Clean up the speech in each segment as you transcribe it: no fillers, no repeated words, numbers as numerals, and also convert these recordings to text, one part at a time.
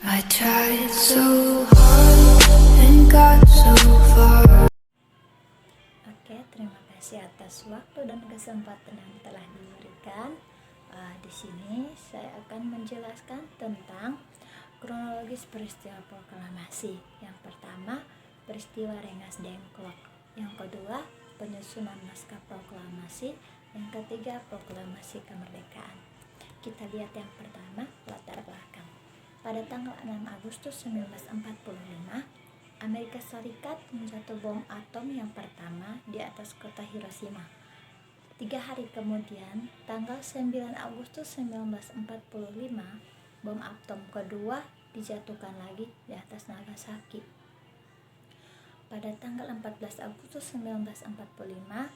I tried so hard and got so far. Oke, terima kasih atas waktu dan kesempatan yang telah diberikan. Di sini saya akan menjelaskan tentang kronologis peristiwa proklamasi. Yang pertama, peristiwa Rengas Dengklok. Yang kedua, penyusunan naskah proklamasi. Yang ketiga, proklamasi kemerdekaan. Kita lihat yang pertama, latar belakang. Pada tanggal 6 Agustus 1945, Amerika Serikat menjatuh bom atom yang pertama di atas kota Hiroshima. 3 hari kemudian, tanggal 9 Agustus 1945, bom atom kedua dijatuhkan lagi di atas Nagasaki. Pada tanggal 14 Agustus 1945,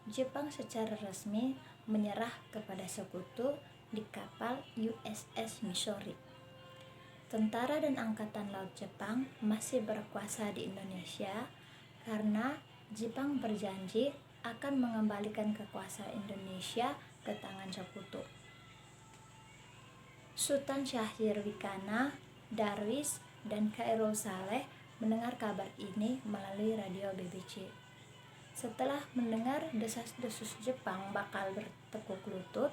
Jepang secara resmi menyerah kepada sekutu di kapal USS Missouri. Tentara dan Angkatan Laut Jepang masih berkuasa di Indonesia karena Jepang berjanji akan mengembalikan kekuasaan Indonesia ke tangan sekutu. Sultan Syahrir Wikana, Darwis, dan Khairul Saleh mendengar kabar ini melalui radio BBC. Setelah mendengar desas-desus Jepang bakal bertekuk lutut,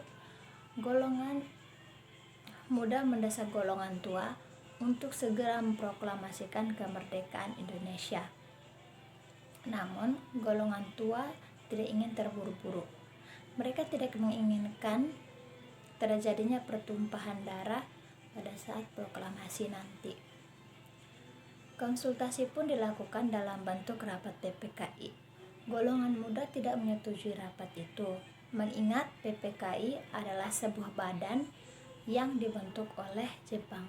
golongan muda mendesak golongan tua untuk segera memproklamasikan kemerdekaan Indonesia. Namun, golongan tua tidak ingin terburu-buru. Mereka tidak menginginkan terjadinya pertumpahan darah pada saat proklamasi nanti. Konsultasi pun dilakukan dalam bentuk rapat PPKI. Golongan muda tidak menyetujui rapat itu, mengingat PPKI adalah sebuah badan yang dibentuk oleh Jepang.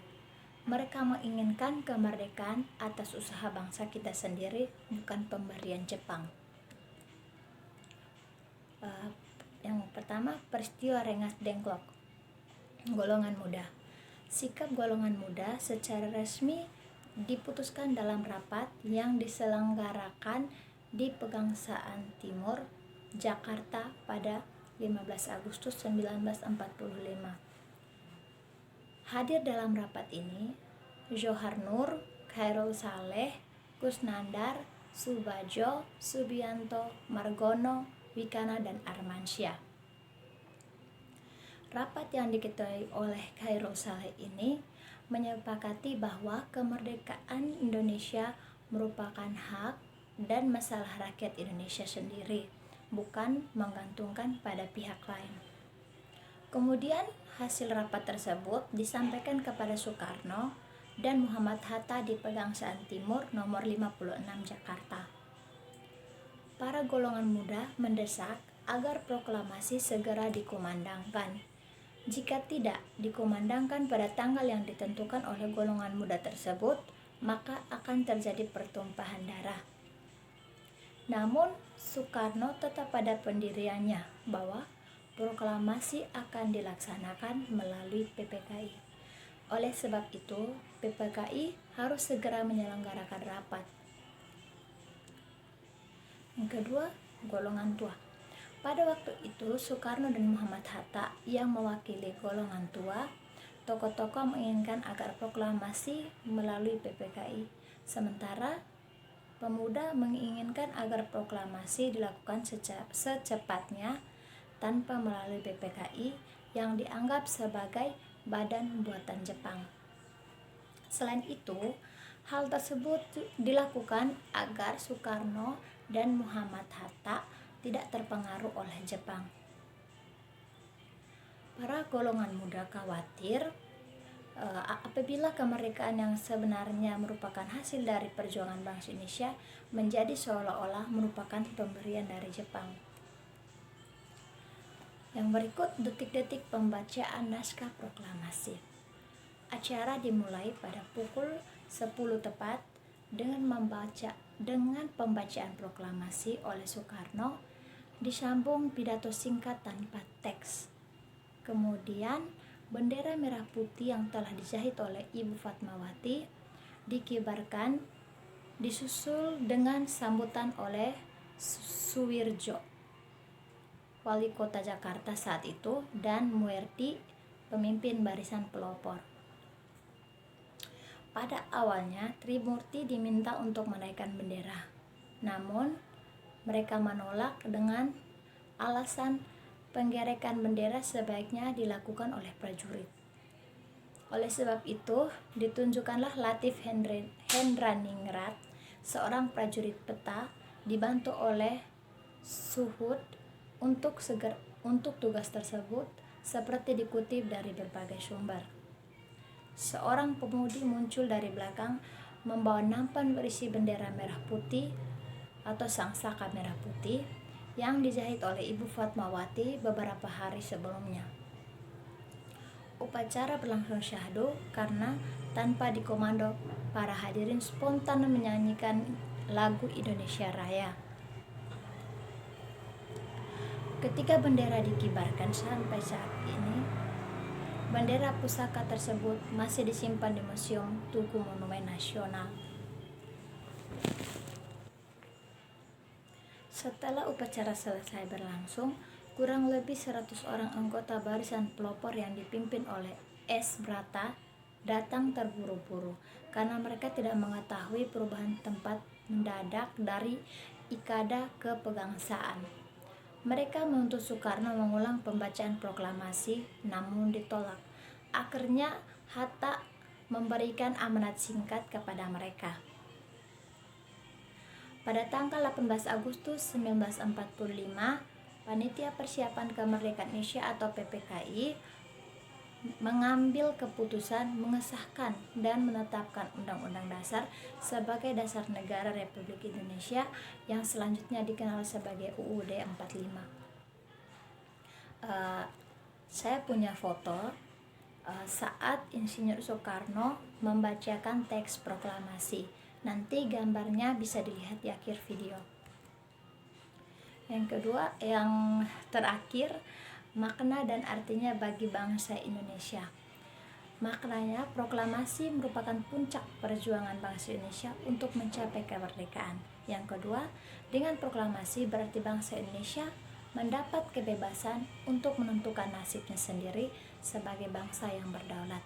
Mereka menginginkan kemerdekaan atas usaha bangsa kita sendiri, bukan pemberian Jepang. Yang pertama, peristiwa Rengas Dengklok. Golongan muda. Sikap golongan muda secara resmi diputuskan dalam rapat yang diselenggarakan di Pegangsaan Timur, Jakarta pada 15 Agustus 1945. Hadir dalam rapat ini Johar Nur, Khairul Saleh, Kusnandar, Subadjo, Subianto, Margono, Wikana, dan Armansyah. Rapat yang diketuai oleh Khairul Saleh ini menyepakati bahwa kemerdekaan Indonesia merupakan hak dan masalah rakyat Indonesia sendiri, bukan menggantungkan pada pihak lain. Kemudian hasil rapat tersebut disampaikan kepada Soekarno dan Muhammad Hatta di Pegangsaan Timur nomor 56 Jakarta. Para golongan muda mendesak agar proklamasi segera dikumandangkan. Jika tidak dikumandangkan pada tanggal yang ditentukan oleh golongan muda tersebut, maka akan terjadi pertumpahan darah. Namun, Soekarno tetap pada pendiriannya bahwa proklamasi akan dilaksanakan melalui PPKI. Oleh sebab itu, PPKI harus segera menyelenggarakan rapat. Yang kedua, golongan tua. Pada waktu itu, Soekarno dan Muhammad Hatta yang mewakili golongan tua, tokoh-tokoh menginginkan agar proklamasi melalui PPKI. Sementara pemuda menginginkan agar proklamasi dilakukan secepatnya tanpa melalui PPKI yang dianggap sebagai badan buatan Jepang. Selain itu, hal tersebut dilakukan agar Soekarno dan Muhammad Hatta tidak terpengaruh oleh Jepang. Para golongan muda khawatir apabila kemerdekaan yang sebenarnya merupakan hasil dari perjuangan bangsa Indonesia menjadi seolah-olah merupakan pemberian dari Jepang. Yang berikut detik-detik pembacaan naskah proklamasi. Acara dimulai pada pukul 10 tepat dengan pembacaan proklamasi oleh Soekarno, disambung pidato singkat tanpa teks. Kemudian bendera merah putih yang telah dijahit oleh Ibu Fatmawati dikibarkan, disusul dengan sambutan oleh Suwirjo, Wali Kota Jakarta saat itu, dan Muerdi, pemimpin barisan pelopor. Pada awalnya Trimurti diminta untuk menaikkan bendera, namun mereka menolak dengan alasan penggerekan bendera sebaiknya dilakukan oleh prajurit. Oleh sebab itu, ditunjukkanlah Latif Hendraningrat, seorang prajurit peta dibantu oleh Suhud untuk tugas tersebut, seperti dikutip dari berbagai sumber. Seorang pemudi muncul dari belakang membawa nampan berisi bendera merah putih atau sangsaka merah putih yang dijahit oleh Ibu Fatmawati beberapa hari sebelumnya. Upacara berlangsung syahdu karena tanpa dikomando, para hadirin spontan menyanyikan lagu Indonesia Raya. Ketika bendera dikibarkan sampai saat ini, bendera pusaka tersebut masih disimpan di Museum Tugu Monumen Nasional. Setelah upacara selesai berlangsung, kurang lebih 100 orang anggota barisan pelopor yang dipimpin oleh S. Brata datang terburu-buru karena mereka tidak mengetahui perubahan tempat mendadak dari Ikada ke Pegangsaan. Mereka menuntut Soekarno mengulang pembacaan proklamasi, namun ditolak. Akhirnya Hatta memberikan amanat singkat kepada mereka. Pada tanggal 18 Agustus 1945, Panitia Persiapan Kemerdekaan Indonesia atau PPKI mengambil keputusan mengesahkan dan menetapkan Undang-Undang Dasar sebagai dasar negara Republik Indonesia yang selanjutnya dikenal sebagai UUD 45. Saya punya foto saat Insinyur Soekarno membacakan teks proklamasi. Nanti gambarnya bisa dilihat di akhir video. Yang kedua, yang terakhir, makna dan artinya bagi bangsa Indonesia. Maknanya, proklamasi merupakan puncak perjuangan bangsa Indonesia untuk mencapai kemerdekaan. Yang kedua, dengan proklamasi berarti bangsa Indonesia mendapat kebebasan untuk menentukan nasibnya sendiri sebagai bangsa yang berdaulat.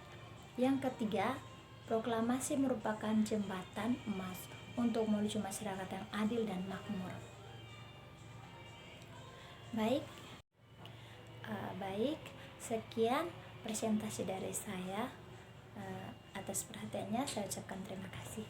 Yang ketiga, proklamasi merupakan jembatan emas untuk menuju masyarakat yang adil dan makmur. Baik, sekian presentasi dari saya. Atas perhatiannya saya ucapkan terima kasih.